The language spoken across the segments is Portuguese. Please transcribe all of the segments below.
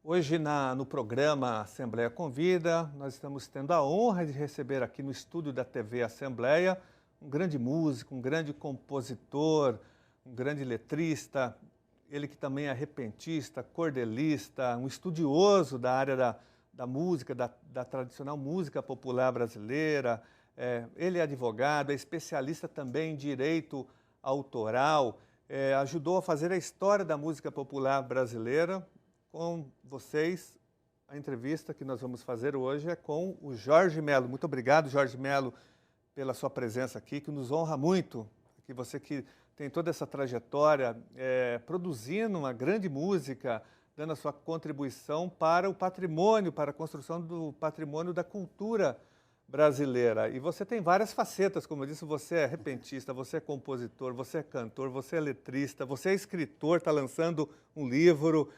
Hoje, no programa Assembleia Convida, nós estamos tendo a honra de receber aqui no estúdio da TV Assembleia um grande músico, um grande compositor, um grande letrista, ele que também é repentista, cordelista, um estudioso da área da música, da tradicional música popular brasileira. Ele é advogado, é especialista também em direito autoral, ajudou a fazer a história da música popular brasileira. Com vocês, a entrevista que nós vamos fazer hoje é com o Jorge Melo. Muito obrigado, Jorge Melo, pela sua presença aqui, que nos honra muito. Que você que tem toda essa trajetória, produzindo uma grande música, dando a sua contribuição para o patrimônio, para a construção do patrimônio da cultura brasileira. E você tem várias facetas, como eu disse, você é repentista, você é compositor, você é cantor, você é letrista, você é escritor, está lançando um livro.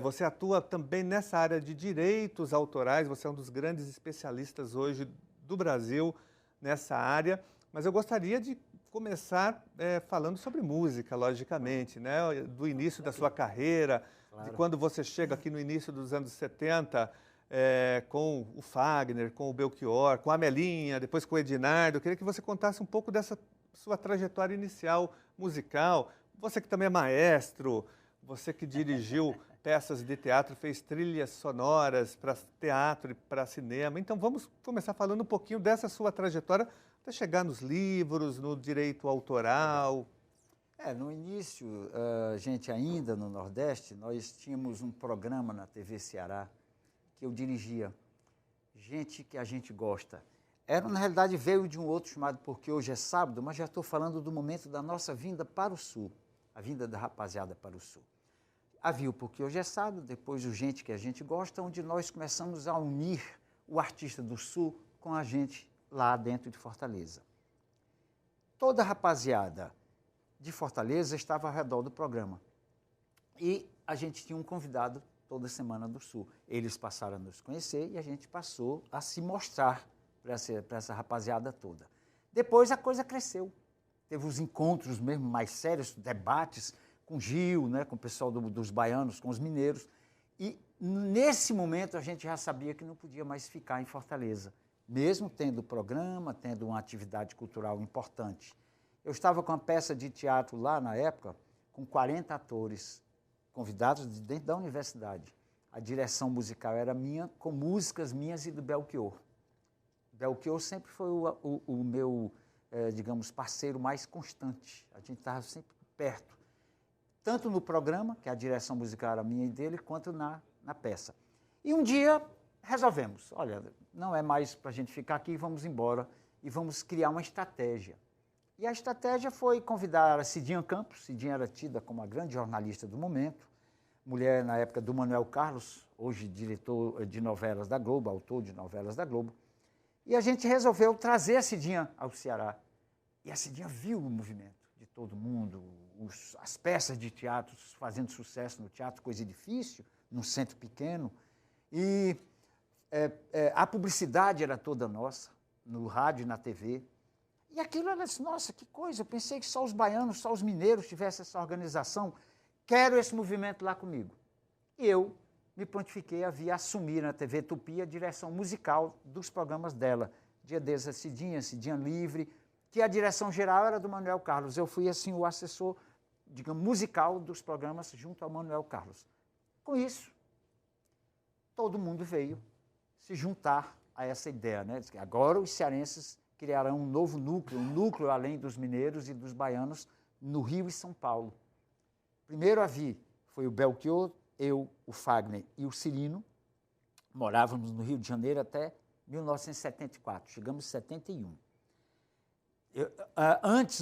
Você atua também nessa área de direitos autorais, você é um dos grandes especialistas hoje do Brasil nessa área, mas eu gostaria de começar falando sobre música, logicamente, né? Do início da sua carreira, claro. De quando você chega aqui no início dos anos 70, com o Fagner, com o Belchior, com a Melinha, depois com o Edinardo. Eu queria que você contasse um pouco dessa sua trajetória inicial musical, você que também é maestro, você que dirigiu peças de teatro, fez trilhas sonoras para teatro e para cinema. Então vamos começar falando um pouquinho dessa sua trajetória até chegar nos livros, no direito autoral. No início, gente, ainda no Nordeste, nós tínhamos um programa na TV Ceará que eu dirigia. Gente que a gente gosta. Na realidade, veio de um outro chamado Porque Hoje é Sábado, mas já estou falando do momento da nossa vinda para o Sul, a vinda da rapaziada para o Sul. Havia o Porque Hoje é Sábado, depois o Gente que a gente gosta, onde nós começamos a unir o artista do Sul com a gente lá dentro de Fortaleza. Toda a rapaziada de Fortaleza estava ao redor do programa. E a gente tinha um convidado toda semana do Sul. Eles passaram a nos conhecer e a gente passou a se mostrar para essa rapaziada toda. Depois a coisa cresceu. Teve os encontros mesmo mais sérios, debates, com Gil, né, com o pessoal dos baianos, com os mineiros. E, nesse momento, a gente já sabia que não podia mais ficar em Fortaleza, mesmo tendo programa, tendo uma atividade cultural importante. Eu estava com uma peça de teatro lá, na época, com 40 atores convidados de dentro da universidade. A direção musical era minha, com músicas minhas e do Belchior. Belchior sempre foi o meu, digamos, parceiro mais constante. A gente estava sempre perto. Tanto no programa, que a direção musical era minha e dele, quanto na peça. E um dia resolvemos, olha, não é mais para a gente ficar aqui, vamos embora e vamos criar uma estratégia. E a estratégia foi convidar a Cidinha Campos. Cidinha era tida como a grande jornalista do momento, mulher na época do Manuel Carlos, hoje diretor de novelas da Globo, autor de novelas da Globo. E a gente resolveu trazer a Cidinha ao Ceará. E a Cidinha viu o movimento de todo mundo, as peças de teatro fazendo sucesso no teatro, coisa difícil, num centro pequeno. E a publicidade era toda nossa, no rádio e na TV. E aquilo era assim, nossa, que coisa, eu pensei que só os baianos, só os mineiros tivessem essa organização. Quero esse movimento lá comigo. E eu me prontifiquei a vir assumir na TV Tupi a direção musical dos programas dela. Dia desses, a Cidinha Livre, que a direção geral era do Manuel Carlos. Eu fui, assim, o assessor, digamos, musical dos programas junto ao Manuel Carlos. Com isso, todo mundo veio se juntar a essa ideia, né? Agora os cearenses criarão um novo núcleo, um núcleo além dos mineiros e dos baianos, no Rio e São Paulo. Primeiro a vir foi o Belchior, eu, o Fagner e o Cirino. Morávamos no Rio de Janeiro até 1974, chegamos em 71.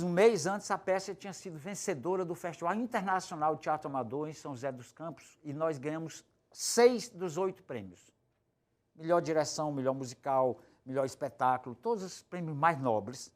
Um mês antes, a peça tinha sido vencedora do Festival Internacional de Teatro Amador em São José dos Campos e nós ganhamos 6 dos 8 prêmios. Melhor direção, melhor musical, melhor espetáculo, todos os prêmios mais nobres.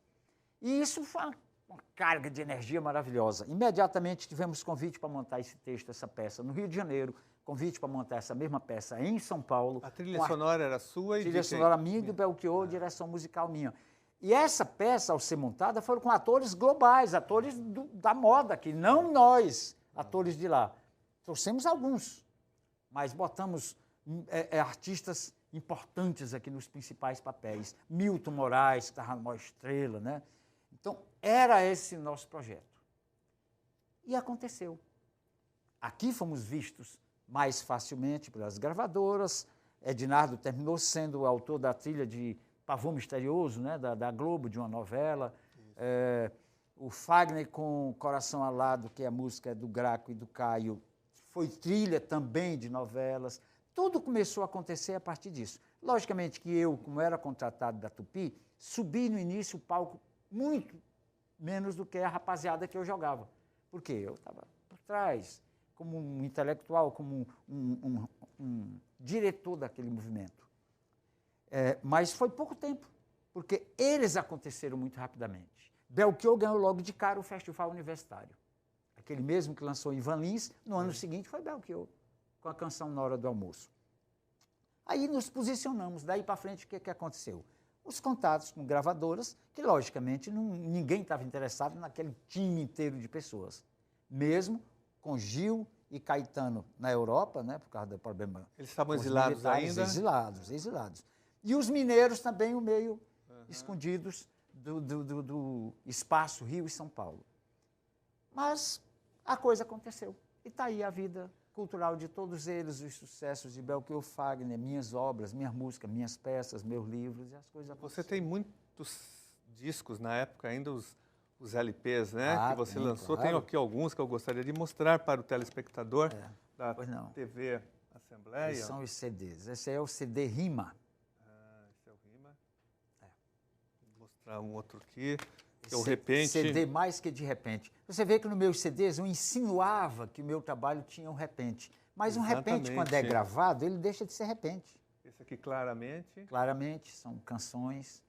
E isso foi uma carga de energia maravilhosa. Imediatamente tivemos convite para montar esse texto, essa peça no Rio de Janeiro, convite para montar essa mesma peça em São Paulo. A trilha sonora era sua? Trilha sonora minha e do Belchior, direção musical minha. E essa peça, ao ser montada, foram com atores globais, atores da moda aqui, não nós, atores de lá. Trouxemos alguns, mas botamos artistas importantes aqui nos principais papéis. Milton Moraes, que estava na maior estrela, né? Então, era esse nosso projeto. E aconteceu. Aqui fomos vistos mais facilmente pelas gravadoras. Ednardo terminou sendo o autor da trilha de Pavão Misterioso, né, da Globo, de uma novela. O Fagner com Coração Alado, que é a música do Graco e do Caio, foi trilha também de novelas. Tudo começou a acontecer a partir disso. Logicamente que eu, como era contratado da Tupi, subi no início o palco muito menos do que a rapaziada que eu jogava. Por quê? Eu estava por trás, como um intelectual, como um diretor daquele movimento. Mas foi pouco tempo, porque eles aconteceram muito rapidamente. Belchior ganhou logo de cara o Festival Universitário. Aquele mesmo que lançou Ivan Lins, no ano seguinte foi Belchior, com a canção Na Hora do Almoço. Aí nos posicionamos, daí para frente o que aconteceu? Os contatos com gravadoras, que logicamente ninguém estava interessado naquele time inteiro de pessoas. Mesmo com Gil e Caetano na Europa, né, por causa do problema. Eles estavam exilados ainda? Exilados. E os mineiros também, meio escondidos do espaço Rio e São Paulo. Mas a coisa aconteceu. E está aí a vida cultural de todos eles, os sucessos de Belchior Fagner, minhas obras, minha música, minhas peças, meus livros, e as coisas aconteceram. Você tem muitos discos na época, ainda os LPs, né, que você lançou. Claro. Tenho aqui alguns que eu gostaria de mostrar para o telespectador da TV Assembleia. Esses são os CDs. Esse é o CD Rima. Esse é o Rima. Vou mostrar um outro aqui. Que é o Repente. CD mais que de repente. Você vê que nos meus CDs eu insinuava que o meu trabalho tinha um repente. Mas um repente, quando é gravado, ele deixa de ser repente. Esse aqui claramente. Claramente, são canções.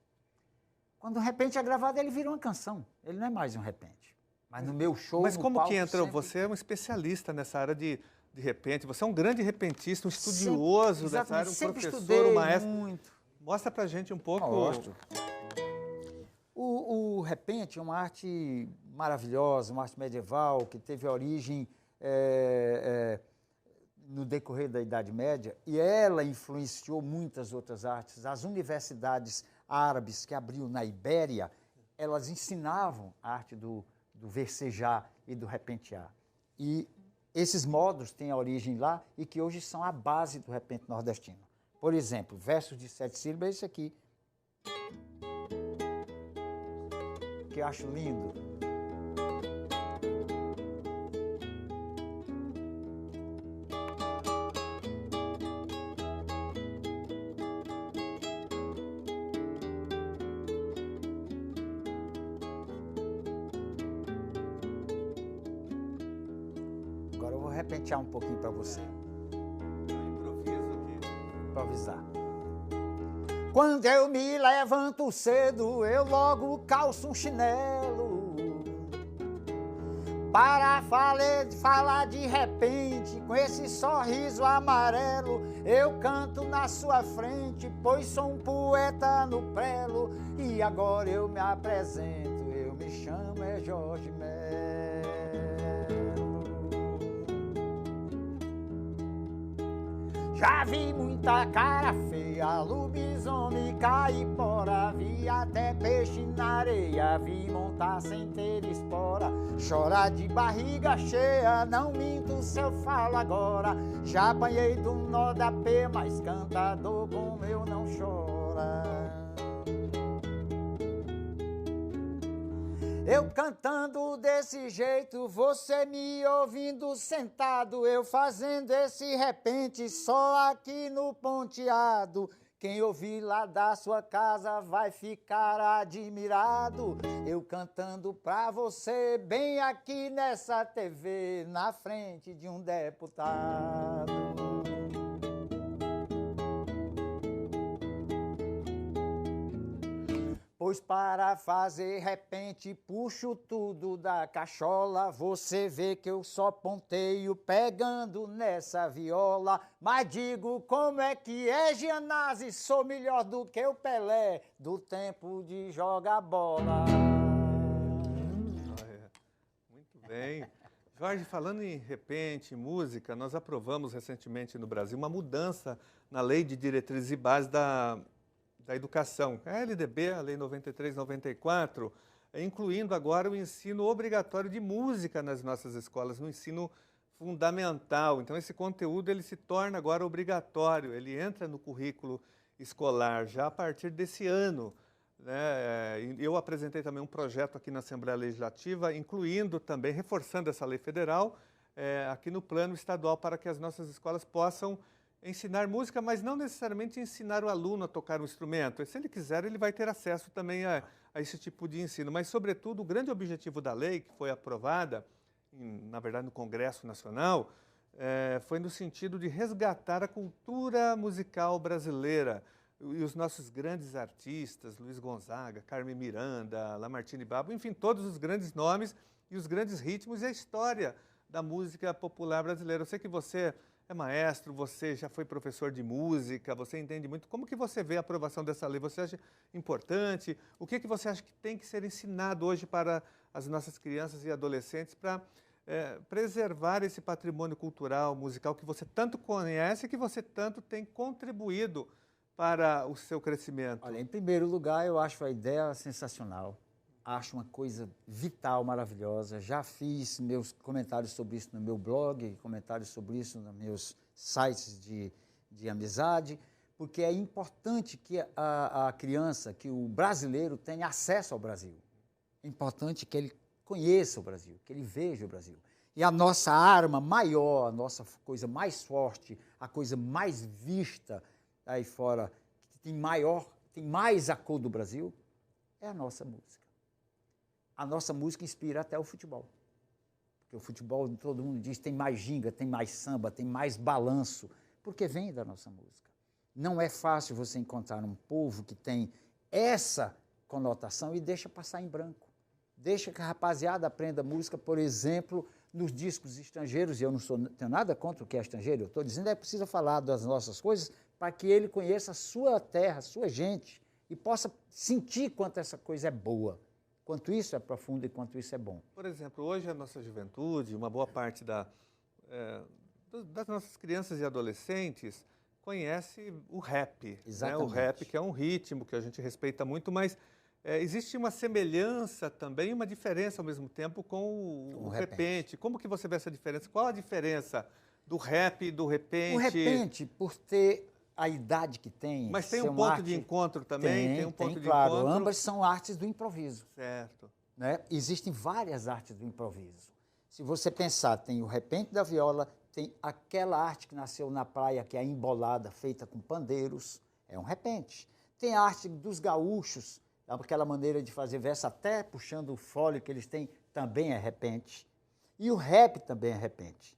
Quando o repente é gravado, ele vira uma canção. Ele não é mais um repente. Mas no meu show, Mas como palco, que entra? sempre... Você é um especialista nessa área de repente. Você é um grande repentista, um estudioso dessa área, um professor, um maestro. Muito. Mostra pra gente um pouco. Gosto. O repente é uma arte maravilhosa, uma arte medieval, que teve origem no decorrer da Idade Média, e ela influenciou muitas outras artes. As universidades árabes que abriu na Ibéria, elas ensinavam a arte do versejar e do repentear. E esses modos têm a origem lá e que hoje são a base do repente nordestino. Por exemplo, versos de 7 sílabas, esse aqui, que eu acho lindo. Agora eu vou repentear um pouquinho para você. Improviso aqui. Improvisar. Quando eu me levanto cedo, eu logo calço um chinelo para falar de repente, com esse sorriso amarelo. Eu canto na sua frente, pois sou um poeta no prelo. E agora eu me apresento, eu me chamo Jorge Melo. Já vi muita cara feia, lobisomem, caipora, vi até peixe na areia, vi montar sem ter espora, chorar de barriga cheia, não minto se eu falo agora, já apanhei do nó da pé, mas cantador como eu não chora. Eu cantando desse jeito, você me ouvindo sentado, eu fazendo esse repente só aqui no ponteado. Quem ouvir lá da sua casa vai ficar admirado. Eu cantando pra você bem aqui nessa TV, na frente de um deputado. Pois para fazer repente puxo tudo da cachola, você vê que eu só ponteio pegando nessa viola, mas digo como é que é, Gianazzi, sou melhor do que o Pelé, do tempo de jogar bola. Muito bem. Jorge, falando em repente, em música, nós aprovamos recentemente no Brasil uma mudança na Lei de Diretrizes e Bases da Educação, a LDB, a Lei 93/94, incluindo agora o ensino obrigatório de música nas nossas escolas, no ensino fundamental. Então, esse conteúdo ele se torna agora obrigatório, ele entra no currículo escolar já a partir desse ano, né? Eu apresentei também um projeto aqui na Assembleia Legislativa, incluindo também, reforçando essa lei federal, aqui no plano estadual, para que as nossas escolas possam ensinar música, mas não necessariamente ensinar o aluno a tocar um instrumento. Se ele quiser, ele vai ter acesso também a esse tipo de ensino. Mas, sobretudo, o grande objetivo da lei, que foi aprovada, na verdade, no Congresso Nacional, foi no sentido de resgatar a cultura musical brasileira. E os nossos grandes artistas, Luiz Gonzaga, Carmen Miranda, Lamartine Babo, enfim, todos os grandes nomes e os grandes ritmos e a história da música popular brasileira. Eu sei que você é maestro, você já foi professor de música, você entende muito. Como que você vê a aprovação dessa lei? Você acha importante? O que você acha que tem que ser ensinado hoje para as nossas crianças e adolescentes para preservar esse patrimônio cultural, musical que você tanto conhece e que você tanto tem contribuído para o seu crescimento? Olha, em primeiro lugar, eu acho a ideia sensacional. Acho uma coisa vital, maravilhosa. Já fiz meus comentários sobre isso no meu blog, comentários sobre isso nos meus sites de amizade, porque é importante que a criança, que o brasileiro tenha acesso ao Brasil. É importante que ele conheça o Brasil, que ele veja o Brasil. E a nossa arma maior, a nossa coisa mais forte, a coisa mais vista aí fora, que tem mais a cor do Brasil, é a nossa música. A nossa música inspira até o futebol. Porque o futebol, todo mundo diz, tem mais ginga, tem mais samba, tem mais balanço, porque vem da nossa música. Não é fácil você encontrar um povo que tem essa conotação e deixa passar em branco. Deixa que a rapaziada aprenda música, por exemplo, nos discos estrangeiros, e eu não tenho nada contra o que é estrangeiro, eu estou dizendo, precisa falar das nossas coisas para que ele conheça a sua terra, a sua gente, e possa sentir quanto essa coisa é boa, quanto isso é profundo e quanto isso é bom. Por exemplo, hoje a nossa juventude, uma boa parte das nossas crianças e adolescentes conhece o rap. Né? O rap, que é um ritmo que a gente respeita muito, mas existe uma semelhança também, uma diferença ao mesmo tempo com o repente. Como que você vê essa diferença? Qual a diferença do rap e do repente? O repente, por ter a idade que tem... Mas tem um ponto de encontro também? Tem um ponto de encontro. Ambas são artes do improviso. Certo. Né? Existem várias artes do improviso. Se você pensar, tem o repente da viola, tem aquela arte que nasceu na praia, que é a embolada, feita com pandeiros, é um repente. Tem a arte dos gaúchos, aquela maneira de fazer verso, até puxando o fole que eles têm, também é repente. E o rap também é repente.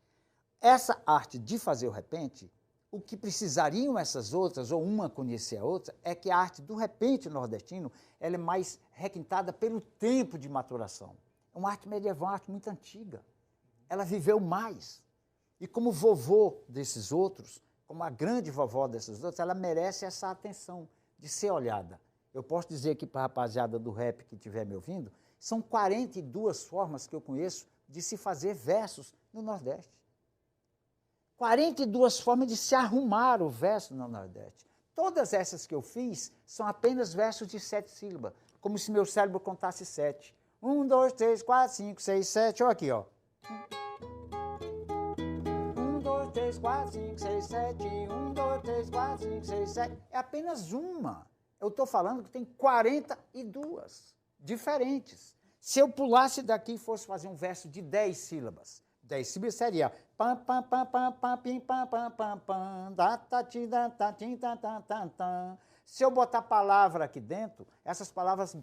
Essa arte de fazer o repente, o que precisariam essas outras, ou uma conhecer a outra, é que a arte do repente nordestino ela é mais requintada pelo tempo de maturação. É uma arte medieval, uma arte muito antiga. Ela viveu mais. E como vovô desses outros, como a grande vovó desses outros, ela merece essa atenção de ser olhada. Eu posso dizer aqui para a rapaziada do rap que estiver me ouvindo, são 42 formas que eu conheço de se fazer versos no Nordeste. 42 formas de se arrumar o verso no Nordeste. Todas essas que eu fiz são apenas versos de 7 sílabas, como se meu cérebro contasse 7. 1, 2, 3, 4, 5, 6, 7, olha aqui, ó. 1, 2, 3, 4, 5, 6, 7, 1, 2, 3, 4, 5, 6, 7. É apenas uma. Eu estou falando que tem 42 diferentes. Se eu pulasse daqui e fosse fazer um verso de 10 sílabas, 10 sílabas seria pam pam pam pam pam pim pam pam pam pam da ta ti da ta tim ta ta ta ta. Se eu botar palavra aqui dentro, essas palavras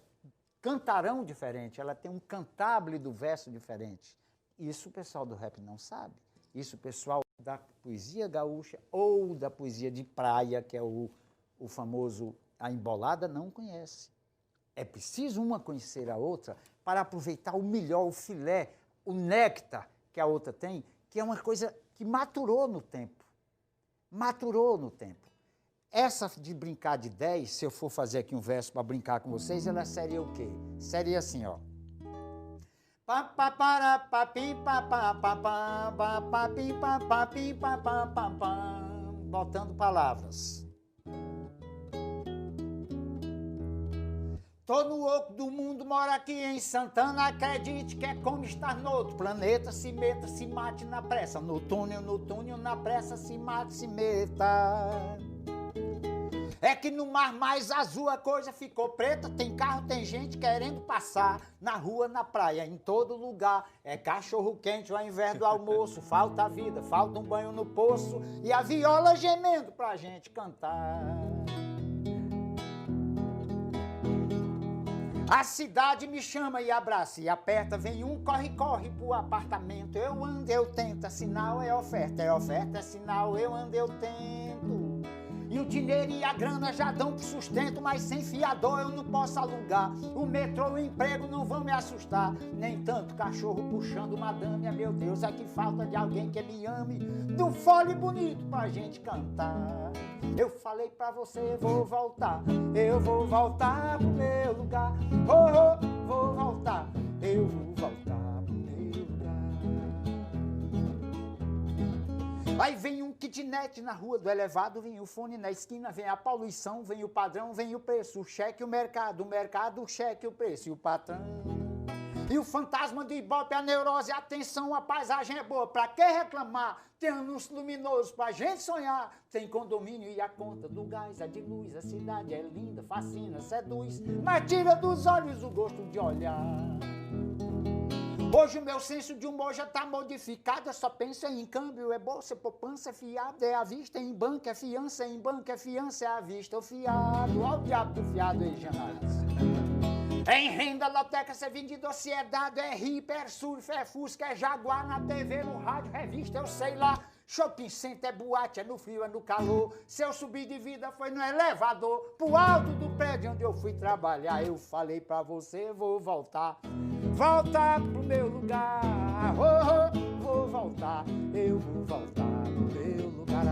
cantarão diferente, ela tem um cantabile do verso diferente. Isso o pessoal do rap não sabe. Isso o pessoal da poesia gaúcha ou da poesia de praia, que é o famoso a embolada, não conhece. É preciso uma conhecer a outra para aproveitar o melhor, o filé, o néctar que a outra tem, que é uma coisa que maturou no tempo. Maturou no tempo. Essa de brincar de 10, se eu for fazer aqui um verso para brincar com vocês, ela seria o quê? Seria assim, ó. Pa pa para pa pim pa pa pa pa pa pa pim pa pa pim pa pa pa pa, botando palavras. Todo oco do mundo mora aqui em Santana, acredite que é como estar no outro planeta, se meta, se mate na pressa, no túnel, na pressa, se mate, se meta. É que no mar mais azul a coisa ficou preta, tem carro, tem gente querendo passar, na rua, na praia, em todo lugar. É cachorro quente ao invés do almoço, falta vida, falta um banho no poço e a viola gemendo pra gente cantar. A cidade me chama e abraça e aperta, vem um corre pro apartamento. Eu ando, eu tento, é sinal, é oferta, é sinal, eu ando, eu tento. E o dinheiro e a grana já dão pro sustento, mas sem fiador eu não posso alugar. O metrô, o emprego não vão me assustar, nem tanto cachorro puxando madame. Meu Deus, aqui falta de alguém que me ame, do fole bonito pra gente cantar. Eu falei pra você, eu vou voltar pro meu lugar. Oh, oh, vou voltar, eu vou voltar pro meu lugar. Aí vem um kitnet na rua do elevado, vem o fone na esquina, vem a poluição, vem o padrão, vem o preço, o cheque, o mercado, o cheque, o preço e o patrão. E o fantasma do Ibope, a neurose, a tensão, a paisagem é boa, pra que reclamar? Tem anúncio luminoso pra gente sonhar. Tem condomínio e a conta do gás, a de luz, a cidade é linda, fascina, seduz, mas tira dos olhos o gosto de olhar. Hoje o meu senso de humor já tá modificado, eu só penso em câmbio, é bolsa, é poupança, é fiado, é à vista, em banco, é fiança, em banco, é fiança, é à vista, o fiado, ó o diabo do fiado aí, Janás. É em renda, loteca, ser vendido, se é dado, é hiper, é surf, é fusca, é jaguar, na TV, no rádio, revista, eu sei lá. Shopping center, é boate, é no frio, é no calor. Se eu subir de vida foi no elevador, pro alto do prédio onde eu fui trabalhar. Eu falei pra você, vou voltar pro meu lugar. Oh, oh, vou voltar, eu vou voltar pro meu lugar.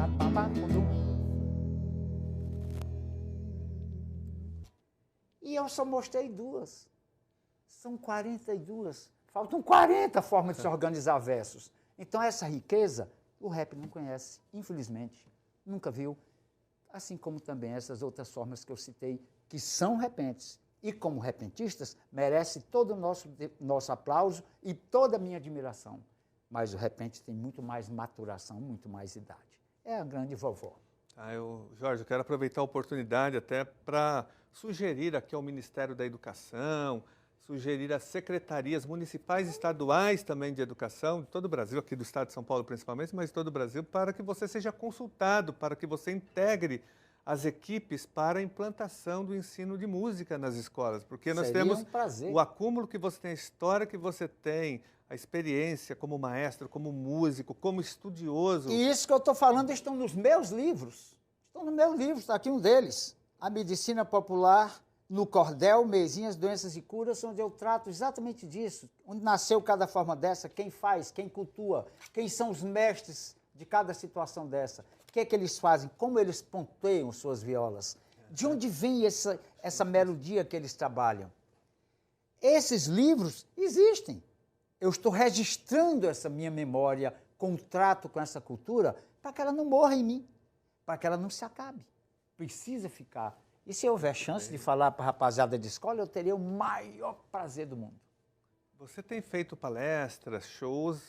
E eu só mostrei 2. São 42. Faltam 40 formas de se organizar versos. Então essa riqueza o rap não conhece, infelizmente. Nunca viu. Assim como também essas outras formas que eu citei, que são repentes. E como repentistas, merece todo o nosso aplauso e toda a minha admiração. Mas o repente tem muito mais maturação, muito mais idade. É a grande vovó. Jorge, eu quero aproveitar a oportunidade até para sugerir aqui ao Ministério da Educação, sugerir às secretarias municipais e estaduais também de educação, de todo o Brasil, aqui do estado de São Paulo principalmente, mas de todo o Brasil, para que você seja consultado, para que você integre as equipes para a implantação do ensino de música nas escolas, porque nós temos o acúmulo que você tem, a história que você tem, a experiência como maestro, como músico, como estudioso. E isso que eu estou falando estão nos meus livros. Estão nos meus livros, está aqui um deles. A Medicina Popular no Cordel, Mesinhas, Doenças e Curas, onde eu trato exatamente disso. Onde nasceu cada forma dessa, quem faz, quem cultua, quem são os mestres de cada situação dessa. O que é que eles fazem, como eles ponteiam suas violas. De onde vem essa melodia que eles trabalham. Esses livros existem. Eu estou registrando essa minha memória, contrato com essa cultura, para que ela não morra em mim, para que ela não se acabe. Precisa ficar. E se houver chance de falar para a rapaziada de escola, eu teria o maior prazer do mundo. Você tem feito palestras, shows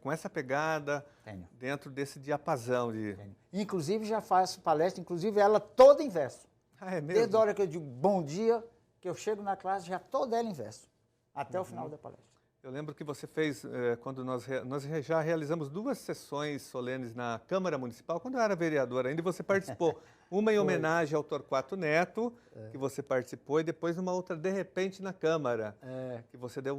com essa pegada, dentro desse diapasão de... Tenho. Inclusive, já faço palestra, inclusive ela toda em verso. Ah, é mesmo? Desde a hora que eu digo bom dia, que eu chego na classe, já toda ela em verso, até o final da palestra. Eu lembro que você fez, quando nós já realizamos 2 sessões solenes na Câmara Municipal, quando eu era vereador ainda, e você participou. Uma em homenagem ao Torquato Neto, que você participou, e depois uma outra, de repente, na Câmara, que você deu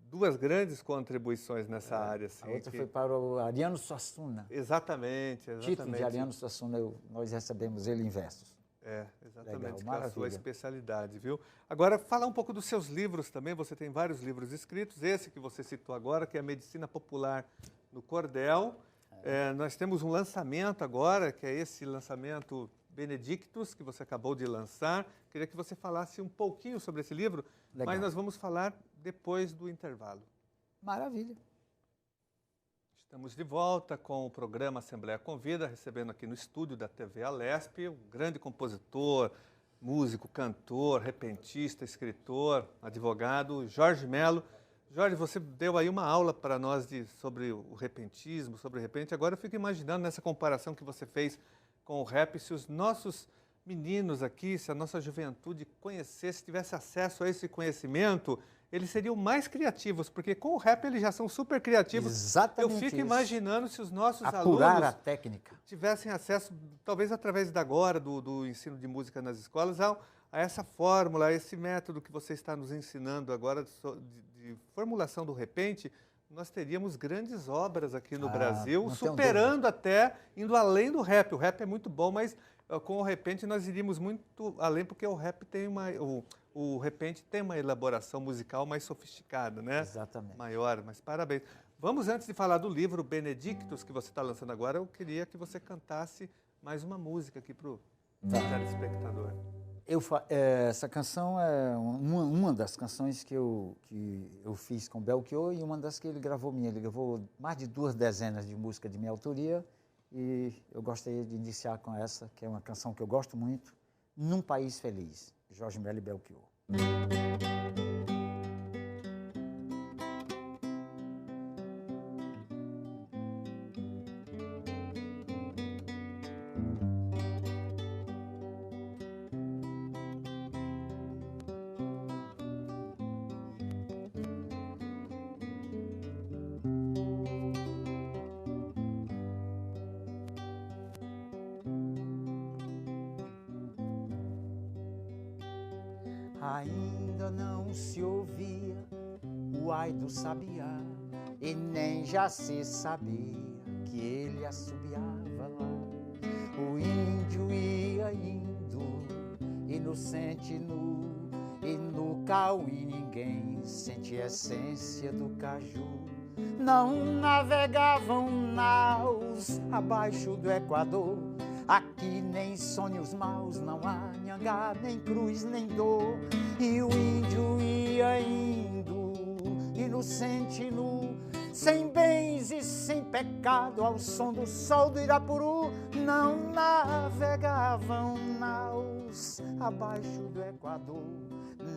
2 grandes contribuições nessa área. Assim, a outra foi para o Ariano Suassuna. Exatamente. Título de Ariano Suassuna, nós recebemos ele em versos. Exatamente, Legal, que é a maravilha. sua especialidade, viu? Agora, falar um pouco dos seus livros também, você tem vários livros escritos, esse que você citou agora, que é a Medicina Popular no Cordel. Nós temos um lançamento agora, que é esse lançamento Benedictus, que você acabou de lançar. Queria que você falasse um pouquinho sobre esse livro, mas nós vamos falar depois do intervalo. Maravilha. Estamos de volta com o programa Assembleia Convida, recebendo aqui no estúdio da TV Alesp um grande compositor, músico, cantor, repentista, escritor, advogado, Jorge Melo. Jorge, você deu aí uma aula para nós sobre o repentismo, sobre o repente. Agora eu fico imaginando nessa comparação que você fez com o rap, se os nossos meninos aqui, se a nossa juventude conhecesse, tivesse acesso a esse conhecimento, eles seriam mais criativos, porque com o rap eles já são super criativos. Exatamente. Eu fico imaginando se os nossos apurar alunos a técnica tivessem acesso, talvez através da agora, do ensino de música nas escolas, a essa fórmula, a esse método que você está nos ensinando agora de formulação do repente, nós teríamos grandes obras aqui no Brasil, superando até, indo além do rap. O rap é muito bom, mas com o repente nós iríamos muito além, porque o rap tem o repente tem uma elaboração musical mais sofisticada, né? Exatamente. Maior, mas parabéns. Vamos, antes de falar do livro Benedictus, que você está lançando agora, eu queria que você cantasse mais uma música aqui para o telespectador. Essa canção é uma das canções que eu fiz com Belchior e uma das que ele gravou minha. Ele gravou mais de 2 dezenas de músicas de minha autoria e eu gostaria de iniciar com essa, que é uma canção que eu gosto muito, Num País Feliz, Jorge Melo e Belchior. Ainda não se ouvia o ai do sabiá, e nem já se sabia que ele assobiava lá. O índio ia indo, inocente nu, e no cauí ninguém sentia a essência do caju. Não navegavam naus abaixo do Equador, aqui nem sonhos maus, não há nhangá, nem cruz, nem dor. E o índio ia indo, inocente nu, sem bens e sem pecado, ao som do sol do Irapuru. Não navegavam naus abaixo do Equador,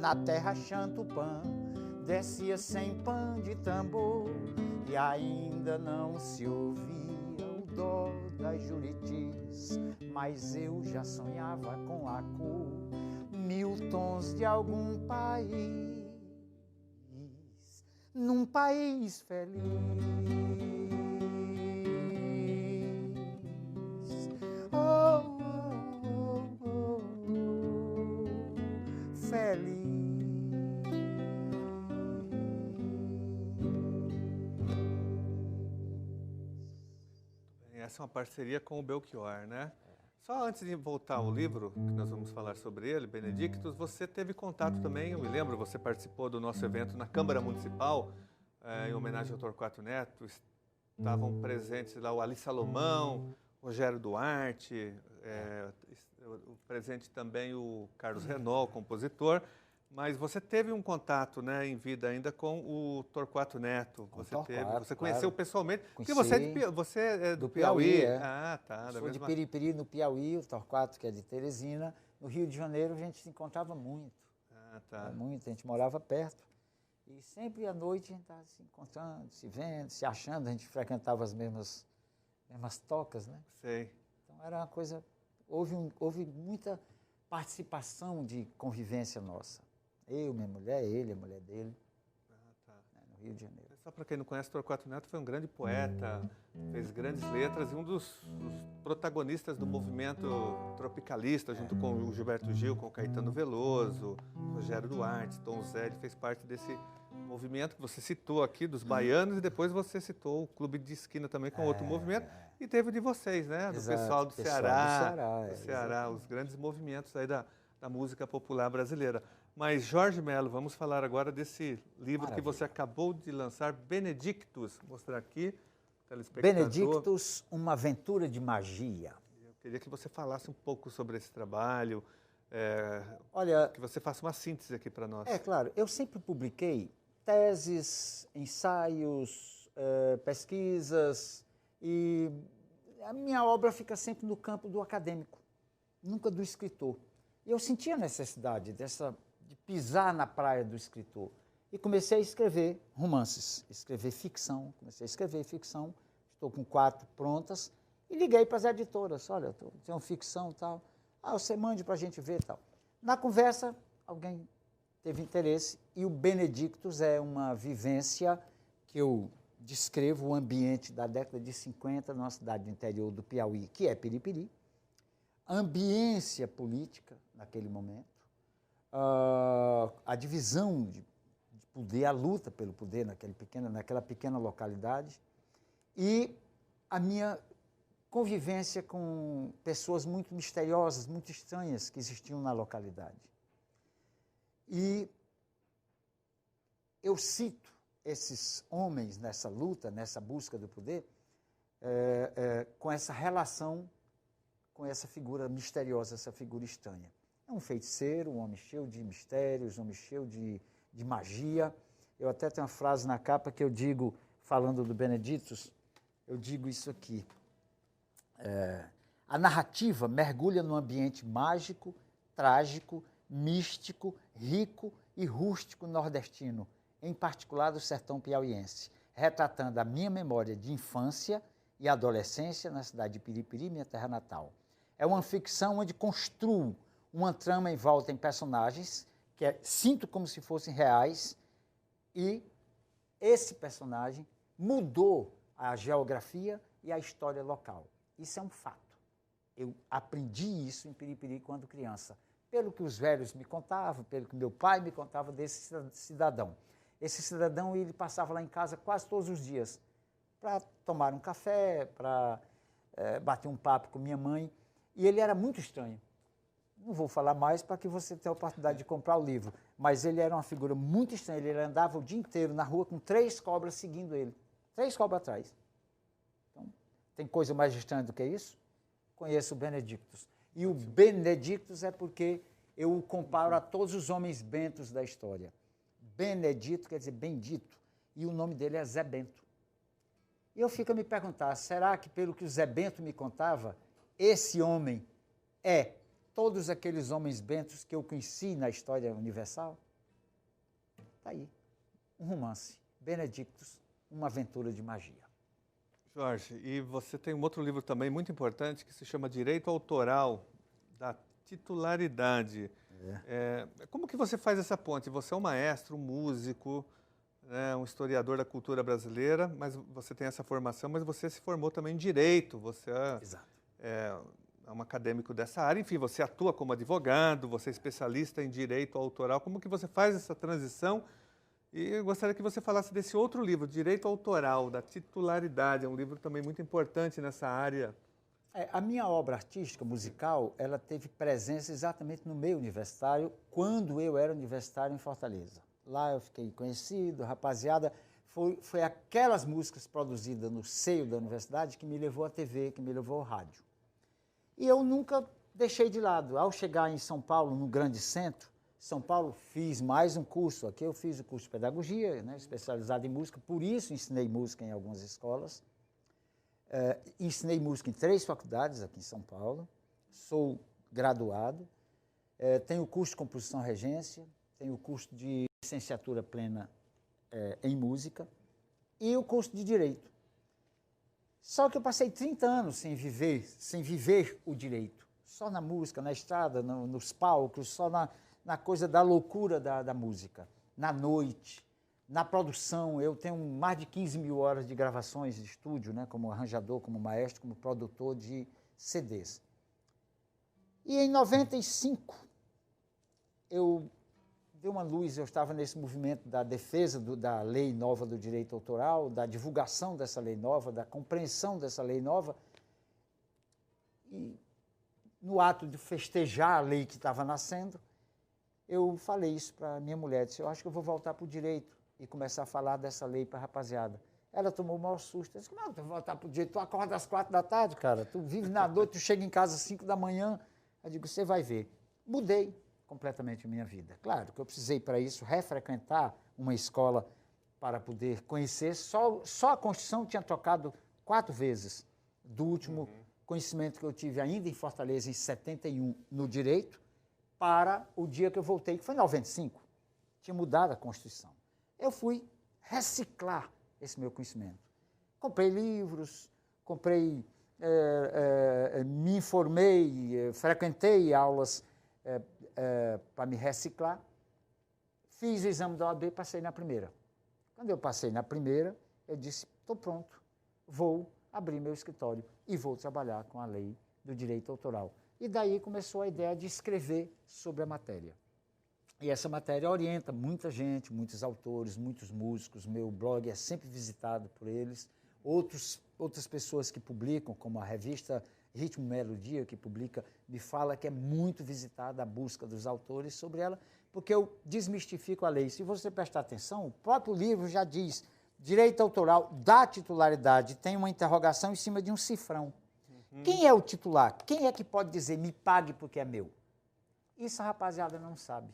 na terra Xantupã descia sem pã de tambor. E ainda não se ouvia o dó das Juritis, mas eu já sonhava com a cor, 1000 tons de algum país, num país feliz. Oh, oh, oh, oh, feliz. Essa é uma parceria com o Belchior, né? Só antes de voltar ao livro, que nós vamos falar sobre ele, Benedictus, você teve contato também, eu me lembro, você participou do nosso evento na Câmara Municipal, em homenagem ao Torquato Neto. Estavam presentes lá o Ali Salomão, Rogério Duarte, presente também o Carlos Renault, compositor. Mas você teve um contato, né, em vida ainda com o Torquato Neto. Você conheceu pessoalmente? Porque você é do Piauí. Ah, tá. Sou de Piripiri, no Piauí, o Torquato, que é de Teresina. No Rio de Janeiro a gente se encontrava muito. Ah, tá. Muito, a gente morava perto. E sempre à noite a gente estava se encontrando, se vendo, se achando. A gente frequentava as mesmas tocas, né? Sei. Então era uma coisa... Houve muita participação de convivência nossa. Eu, minha mulher, ele, a mulher dele, no Rio de Janeiro. Só para quem não conhece, Torquato Neto foi um grande poeta, fez grandes letras e um dos protagonistas do movimento tropicalista, junto com o Gilberto Gil, com o Caetano Veloso, Rogério Duarte, Tom Zé. Ele fez parte desse movimento que você citou aqui, dos baianos, e depois você citou o Clube de Esquina também, com outro movimento, e teve o de vocês, né? Do pessoal do Ceará, os grandes movimentos aí da música popular brasileira. Mas, Jorge Melo, vamos falar agora desse livro que você acabou de lançar, Benedictus. Vou mostrar aqui, telespectador. Benedictus, uma aventura de magia. Eu queria que você falasse um pouco sobre esse trabalho, Olha, que você faça uma síntese aqui para nós. Claro, eu sempre publiquei teses, ensaios, pesquisas, e a minha obra fica sempre no campo do acadêmico, nunca do escritor. E eu sentia a necessidade de pisar na praia do escritor. E comecei a escrever romances, escrever ficção, estou com 4 prontas, e liguei para as editoras, olha, tenho ficção e tal, você mande para a gente ver e tal. Na conversa, alguém teve interesse, e o Benedictus é uma vivência que eu descrevo o ambiente da década de 50 numa cidade do interior do Piauí, que é Piripiri, a ambiência política naquele momento, a divisão de poder, a luta pelo poder naquela pequena localidade, e a minha convivência com pessoas muito misteriosas, muito estranhas que existiam na localidade. E eu cito esses homens nessa luta, nessa busca do poder, com essa relação com essa figura misteriosa, essa figura estranha. É um feiticeiro, um homem cheio de mistérios, um homem cheio de magia. Eu até tenho uma frase na capa que eu digo, falando do Benedictus, eu digo isso aqui. A narrativa mergulha num ambiente mágico, trágico, místico, rico e rústico nordestino, em particular do sertão piauiense, retratando a minha memória de infância e adolescência na cidade de Piripiri, minha terra natal. É uma ficção onde construo uma trama envolta em personagens que sinto como se fossem reais, e esse personagem mudou a geografia e a história local. Isso é um fato. Eu aprendi isso em Piripiri quando criança, pelo que os velhos me contavam, pelo que meu pai me contava desse cidadão. Esse cidadão, ele passava lá em casa quase todos os dias para tomar um café, para bater um papo com minha mãe, e ele era muito estranho. Não vou falar mais para que você tenha a oportunidade de comprar o livro, mas ele era uma figura muito estranha. Ele andava o dia inteiro na rua com 3 cobras seguindo ele, 3 cobras atrás. Então, tem coisa mais estranha do que isso? Conheço o Benedictus. E o Benedictus é porque eu o comparo a todos os homens bentos da história. Benedito quer dizer bendito, e o nome dele é Zé Bento. E eu fico a me perguntar, será que pelo que o Zé Bento me contava, esse homem é todos aqueles homens bentos que eu conheci na história universal? Está aí, um romance, Benedictus, uma aventura de magia. Jorge, e você tem um outro livro também muito importante que se chama Direito Autoral da Titularidade. Como que você faz essa ponte? Você é um maestro, um músico, né, um historiador da cultura brasileira, mas você tem essa formação, mas você se formou também em Direito, você é um acadêmico dessa área, enfim, você atua como advogado, você é especialista em Direito Autoral. Como que você faz essa transição? E eu gostaria que você falasse desse outro livro, Direito Autoral da Titularidade, é um livro também muito importante nessa área. A minha obra artística, musical, ela teve presença exatamente no meio universitário, quando eu era universitário em Fortaleza. Lá eu fiquei conhecido, rapaziada, foi aquelas músicas produzidas no seio da universidade que me levou à TV, que me levou ao rádio. E eu nunca deixei de lado. Ao chegar em São Paulo, no grande centro, São Paulo, fiz mais um curso. Aqui eu fiz o curso de pedagogia, né, especializado em música, por isso ensinei música em algumas escolas. Ensinei música em 3 faculdades aqui em São Paulo, sou graduado, tenho o curso de composição e regência, tenho o curso de licenciatura plena em música e o curso de direito. Só que eu passei 30 anos sem viver o direito, só na música, na estrada, nos palcos, só na coisa da loucura da música, na noite. Na produção, eu tenho mais de 15 mil horas de gravações de estúdio, né, como arranjador, como maestro, como produtor de CDs. E em 95, eu dei uma luz, eu estava nesse movimento da defesa da lei nova do direito autoral, da divulgação dessa lei nova, da compreensão dessa lei nova, e no ato de festejar a lei que estava nascendo, eu falei isso para minha mulher, disse, eu acho que eu vou voltar para o direito e começar a falar dessa lei para a rapaziada. Ela tomou o maior susto. Eu disse, não, tu vai voltar para o direito, tu acorda às 4 da tarde, cara, tu vive na noite, tu chega em casa às 5 da manhã. Eu digo, você vai ver. Mudei completamente a minha vida. Claro que eu precisei para isso refrequentar uma escola para poder conhecer. Só a Constituição tinha trocado 4 vezes, do último conhecimento que eu tive ainda em Fortaleza, em 71, no direito, para o dia que eu voltei, que foi em 95. Tinha mudado a Constituição. Eu fui reciclar esse meu conhecimento. Comprei livros, me informei, frequentei aulas para me reciclar. Fiz o exame da OAB e passei na primeira. Quando eu passei na primeira, eu disse, estou pronto, vou abrir meu escritório e vou trabalhar com a lei do direito autoral. E daí começou a ideia de escrever sobre a matéria. E essa matéria orienta muita gente, muitos autores, muitos músicos. Meu blog é sempre visitado por eles. Outras pessoas que publicam, como a revista Ritmo Melodia, que publica, me fala que é muito visitada a busca dos autores sobre ela, porque eu desmistifico a lei. Se você prestar atenção, o próprio livro já diz, direito autoral da titularidade tem uma interrogação em cima de um cifrão. Quem é o titular? Quem é que pode dizer, me pague porque é meu? Isso a rapaziada não sabe.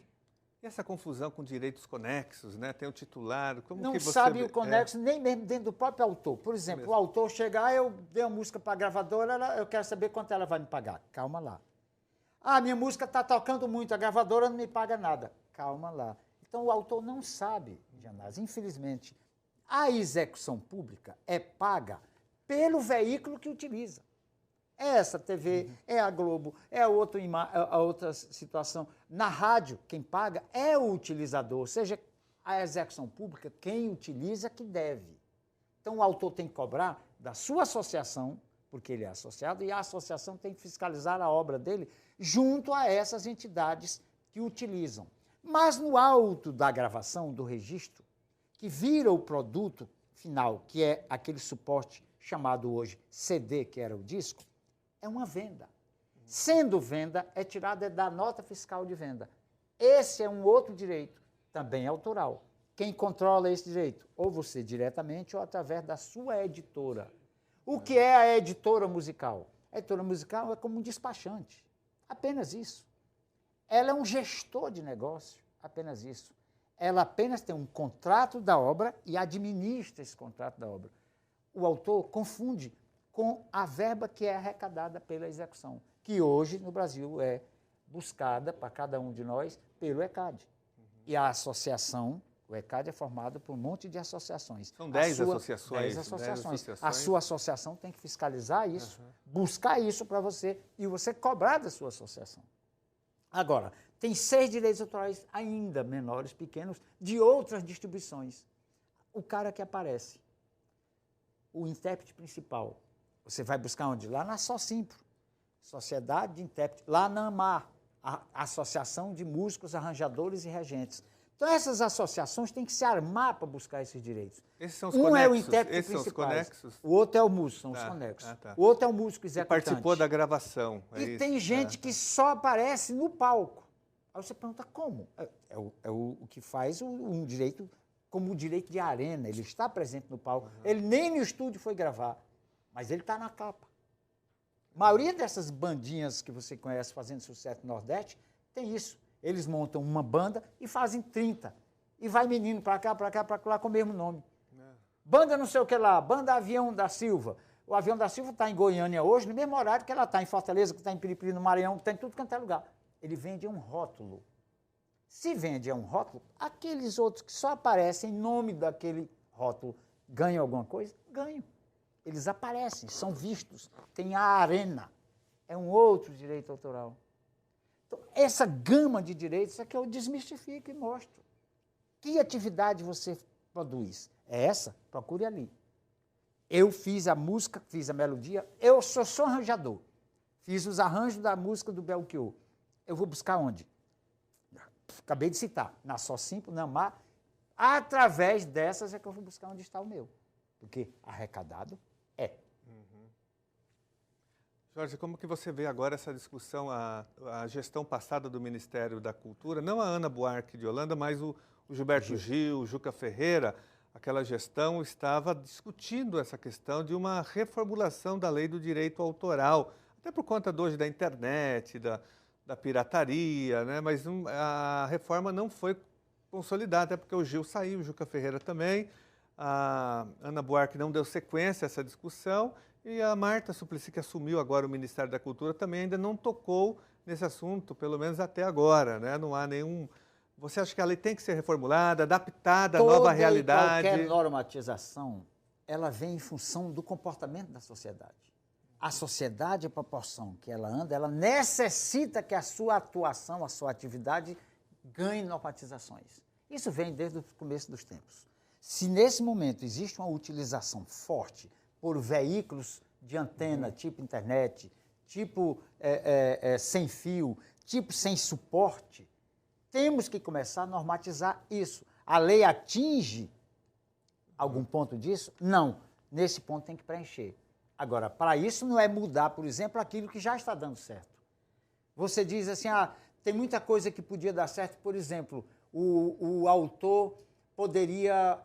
E essa confusão com direitos conexos, né? Tem o titular, como não que você... sabe o conexo, nem mesmo dentro do próprio autor. Por exemplo, o autor chegar, eu dei a música para a gravadora, eu quero saber quanto ela vai me pagar. Calma lá. Ah, minha música está tocando muito, a gravadora não me paga nada. Calma lá. Então, o autor não sabe, Gianazzi, infelizmente. A execução pública é paga pelo veículo que utiliza. É essa TV, é a Globo, é a outra situação. Na rádio, quem paga é o utilizador, ou seja, a execução pública, quem utiliza que deve. Então, o autor tem que cobrar da sua associação, porque ele é associado, e a associação tem que fiscalizar a obra dele junto a essas entidades que utilizam. Mas no alto da gravação, do registro, que vira o produto final, que é aquele suporte chamado hoje CD, que era o disco, é uma venda. Sendo venda, é tirada da nota fiscal de venda. Esse é um outro direito, também autoral. Quem controla esse direito? Ou você diretamente ou através da sua editora. O que é a editora musical? A editora musical é como um despachante. Apenas isso. Ela é um gestor de negócio. Apenas isso. Ela apenas tem um contrato da obra e administra esse contrato da obra. O autor confunde com a verba que é arrecadada pela execução, que hoje no Brasil é buscada para cada um de nós pelo ECAD. E a associação, o ECAD é formado por um monte de associações. São 10 associações. 10 associações. A sua associação tem que fiscalizar isso, buscar isso para você e você cobrar da sua associação. Agora, tem 6 direitos autorais ainda menores, pequenos, de outras distribuições. O cara que aparece, o intérprete principal, você vai buscar onde? Lá na Socimpro, Sociedade de Intérpretes, lá na AMAR, a Associação de Músicos, Arranjadores e Regentes. Então, essas associações têm que se armar para buscar esses direitos. Esses são os conexos. É o intérprete principal. O outro é o músico, são os conexos. O outro é o músico executante. Participou da gravação. E tem gente que só aparece no palco. Aí você pergunta como? O que faz um direito, como o direito de arena. Ele está presente no palco. Ele nem no estúdio foi gravar. Mas ele está na capa. A maioria dessas bandinhas que você conhece fazendo sucesso no Nordeste tem isso. Eles montam uma banda e fazem 30. E vai menino para cá, para cá, para lá com o mesmo nome. Banda não sei o que lá, banda Avião da Silva. O Avião da Silva está em Goiânia hoje, no mesmo horário que ela está em Fortaleza, que está em Piripiri, no Maranhão, que está em tudo quanto é lugar. Ele vende um rótulo. Se vende um rótulo, aqueles outros que só aparecem em nome daquele rótulo ganham alguma coisa? Ganham. Eles aparecem, são vistos, tem a arena. É um outro direito autoral. Então, essa gama de direitos é que eu desmistifico e mostro. Que atividade você produz? É essa? Procure ali. Eu fiz a música, fiz a melodia, eu sou arranjador. Fiz os arranjos da música do Belchior. Eu vou buscar onde? Acabei de citar, na Socimpro, na AMAR. Através dessas é que eu vou buscar onde está o meu. Porque arrecadado é. Jorge, como que você vê agora essa discussão, a gestão passada do Ministério da Cultura, não a Ana Buarque de Holanda, mas o Gilberto Gil, o Juca Ferreira, aquela gestão estava discutindo essa questão de uma reformulação da lei do direito autoral, até por conta hoje da internet, da pirataria, né? Mas a reforma não foi consolidar, até porque o Gil saiu, o Juca Ferreira também, a Ana Buarque não deu sequência a essa discussão e a Marta Suplicy, que assumiu agora o Ministério da Cultura, também ainda não tocou nesse assunto, pelo menos até agora, né? Não há nenhum... Você acha que a lei tem que ser reformulada, adaptada à nova realidade? Qualquer normatização, ela vem em função do comportamento da sociedade. A sociedade, a proporção que ela anda, ela necessita que a sua atuação, a sua atividade ganhe normatizações. Isso vem desde o começo dos tempos. Se nesse momento existe uma utilização forte por veículos de antena, tipo internet, tipo sem fio, tipo sem suporte, temos que começar a normatizar isso. A lei atinge algum ponto disso? Não. Nesse ponto tem que preencher. Agora, para isso não é mudar, por exemplo, aquilo que já está dando certo. Você diz assim, tem muita coisa que podia dar certo, por exemplo, o autor poderia,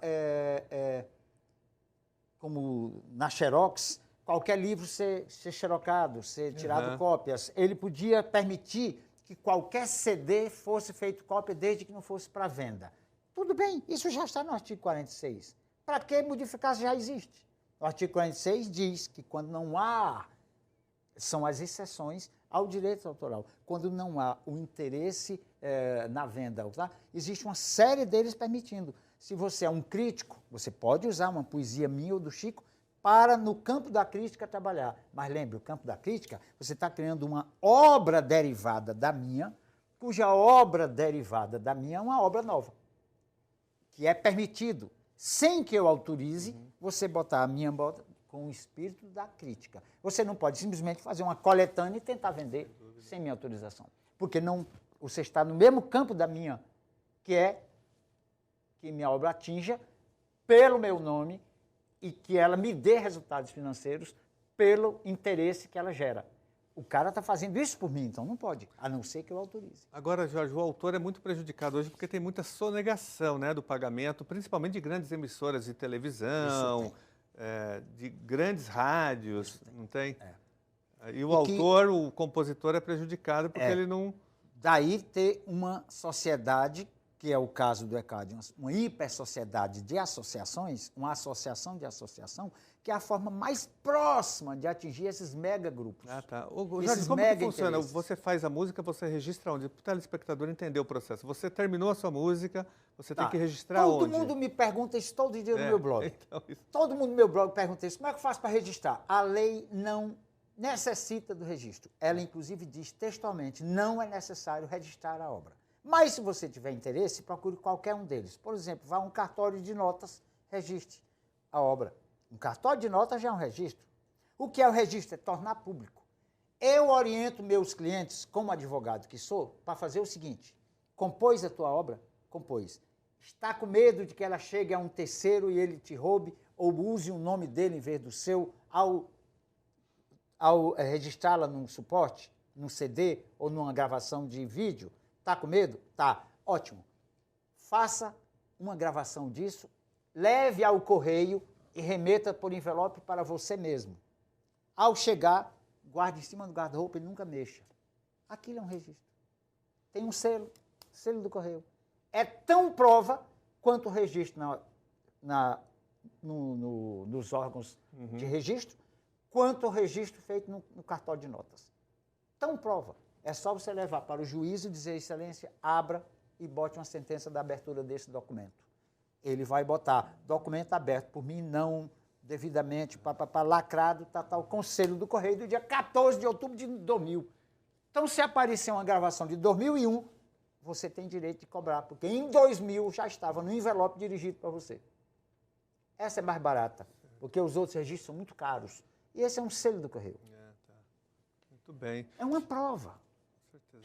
como na Xerox, qualquer livro ser xerocado, ser tirado cópias. Ele podia permitir que qualquer CD fosse feito cópia desde que não fosse para venda. Tudo bem, isso já está no artigo 46. Para que modificar se já existe? O artigo 46 diz que quando não há, são as exceções ao direito autoral, quando não há o interesse na venda, tá? Existe uma série deles permitindo. Se você é um crítico, você pode usar uma poesia minha ou do Chico para, no campo da crítica, trabalhar. Mas lembre, o campo da crítica, você está criando uma obra derivada da minha, cuja obra derivada da minha é uma obra nova, que é permitido, sem que eu autorize, você botar a minha bota com o espírito da crítica. Você não pode simplesmente fazer uma coletânea e tentar vender sem minha autorização. Porque não, você está no mesmo campo da minha, que é que minha obra atinja pelo meu nome e que ela me dê resultados financeiros pelo interesse que ela gera. O cara está fazendo isso por mim, então não pode, a não ser que eu autorize. Agora, Jorge, o autor é muito prejudicado hoje porque tem muita sonegação, né, do pagamento, principalmente de grandes emissoras de televisão, de grandes rádios, não tem? E o autor, o compositor é prejudicado porque ele não... Daí ter uma sociedade, que é o caso do ECAD, uma hipersociedade de associações, uma associação de associação, que é a forma mais próxima de atingir esses megagrupos. Tá. Jorge, como que funciona? Você faz a música, você registra onde? Para o telespectador entender o processo. Você terminou a sua música, você tem que registrar onde? Todo mundo me pergunta isso todo dia no meu blog. Então, todo mundo no meu blog pergunta isso. Como é que eu faço para registrar? A lei não necessita do registro. Ela, inclusive, diz textualmente, não é necessário registrar a obra. Mas, se você tiver interesse, procure qualquer um deles. Por exemplo, vá a um cartório de notas, registre a obra. Um cartório de notas já é um registro. O que é o registro? É tornar público. Eu oriento meus clientes, como advogado que sou, para fazer o seguinte: compôs a tua obra? Compôs. Está com medo de que ela chegue a um terceiro e ele te roube ou use o nome dele em vez do seu ao registrá-la num suporte, num CD ou numa gravação de vídeo? Está com medo? Tá. Ótimo. Faça uma gravação disso, leve ao correio e remeta por envelope para você mesmo. Ao chegar, guarde em cima do guarda-roupa e nunca mexa. Aquilo é um registro. Tem um selo do correio. É tão prova quanto o registro nos órgãos de registro, quanto o registro feito no cartório de notas. Tão prova. É só você levar para o juiz e dizer, excelência, abra e bote uma sentença da abertura desse documento. Ele vai botar documento aberto por mim, não devidamente, lacrado, com o selo do correio do dia 14 de outubro de 2000. Então, se aparecer uma gravação de 2001, você tem direito de cobrar, porque em 2000 já estava no envelope dirigido para você. Essa é mais barata, porque os outros registros são muito caros. E esse é um selo do correio. Muito bem. É uma prova.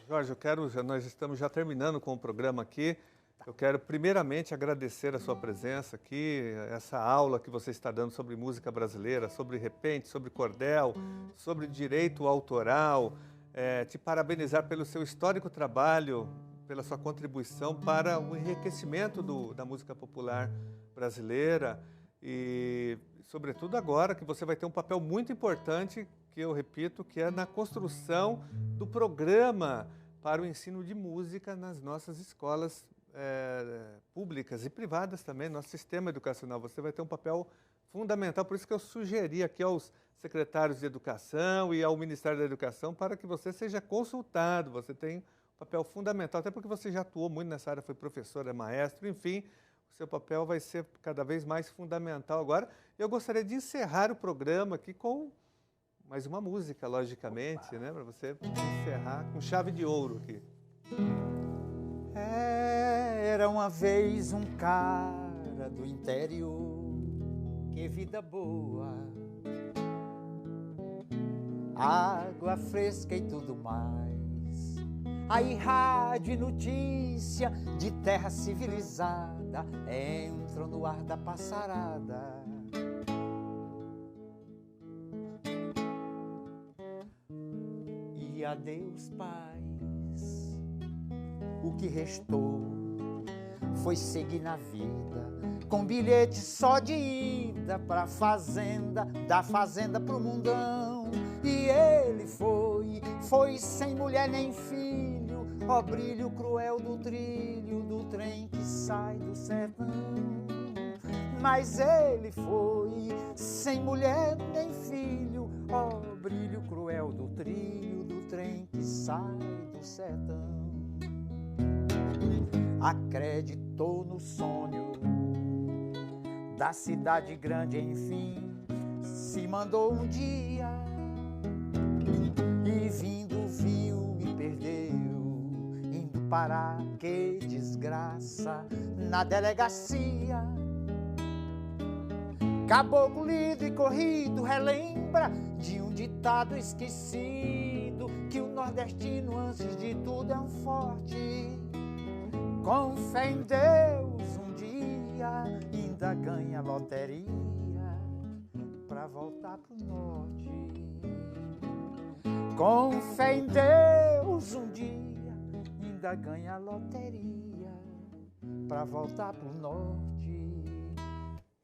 Jorge, nós estamos já terminando com o programa aqui. Eu quero primeiramente agradecer a sua presença aqui, essa aula que você está dando sobre música brasileira, sobre repente, sobre cordel, sobre direito autoral, te parabenizar pelo seu histórico trabalho, pela sua contribuição para o enriquecimento da música popular brasileira e, sobretudo agora, que você vai ter um papel muito importante, que eu repito, que é na construção do programa para o ensino de música nas nossas escolas públicas e privadas também, nosso sistema educacional. Você vai ter um papel fundamental, por isso que eu sugeri aqui aos secretários de Educação e ao Ministério da Educação para que você seja consultado. Você tem um papel fundamental, até porque você já atuou muito nessa área, foi professor, é maestro, enfim, o seu papel vai ser cada vez mais fundamental agora. Eu gostaria de encerrar o programa aqui com mais uma música, logicamente, né, para você encerrar com chave de ouro aqui. Era uma vez um cara do interior, que vida boa, água fresca e tudo mais. Aí rádio e notícia de terra civilizada entram no ar da passarada. E adeus, paz, o que restou foi seguir na vida, com bilhete só de ida pra fazenda, da fazenda pro mundão. E ele foi sem mulher nem filho, ó brilho cruel do trilho, do trem que sai do sertão. Mas ele foi sem mulher nem filho, ó brilho cruel do trilho, do trem que sai do sertão. Acreditou no sonho da cidade grande, enfim, se mandou um dia e vindo viu e perdeu, indo parar, que desgraça, na delegacia. Caboclo lido e corrido relembra de um ditado esquecido, que o nordestino antes de tudo é um forte. Com fé em Deus, um dia ainda ganha loteria pra voltar pro norte. Com fé em Deus, um dia ainda ganha loteria pra voltar pro norte.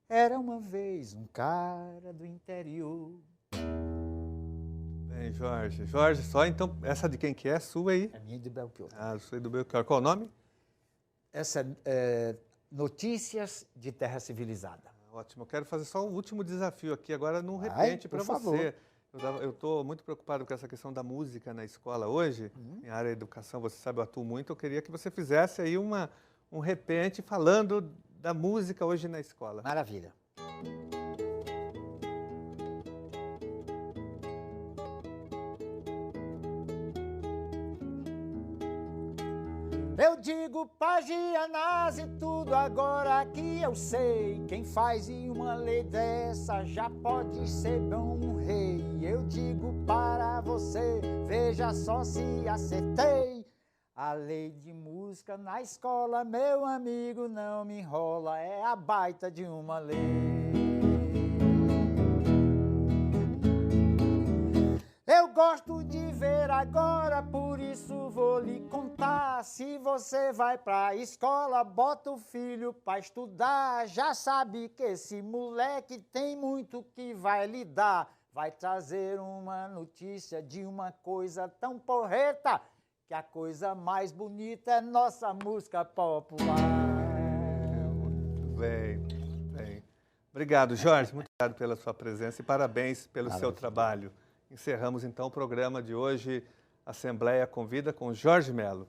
Era uma vez um cara do interior. Bem, Jorge. Jorge, só então, essa de quem que é? Sua aí? É minha de Belchior. Ah, sua do Belchior. Qual o nome? Essa é Notícias de Terra Civilizada. Ótimo. Eu quero fazer só um último desafio aqui, agora num repente para você. Eu estou muito preocupado com essa questão da música na escola hoje. Em área de educação, você sabe, eu atuo muito. Eu queria que você fizesse aí um repente falando da música hoje na escola. Maravilha. Eu digo Pagianás e tudo agora que eu sei. Quem faz uma lei dessa já pode ser bom um rei. Eu digo para você, veja só se acertei. A lei de música na escola, meu amigo, não me enrola, é a baita de uma lei. Eu gosto de ver agora, por isso vou lhe contar. Se você vai pra escola, bota o filho pra estudar. Já sabe que esse moleque tem muito que vai lhe dar. Vai trazer uma notícia de uma coisa tão porreta, que a coisa mais bonita é nossa música popular. Muito bem, muito bem. Obrigado, Jorge. Muito obrigado pela sua presença e parabéns pelo seu trabalho. Encerramos, então, o programa de hoje, Assembleia Convida, com Jorge Melo.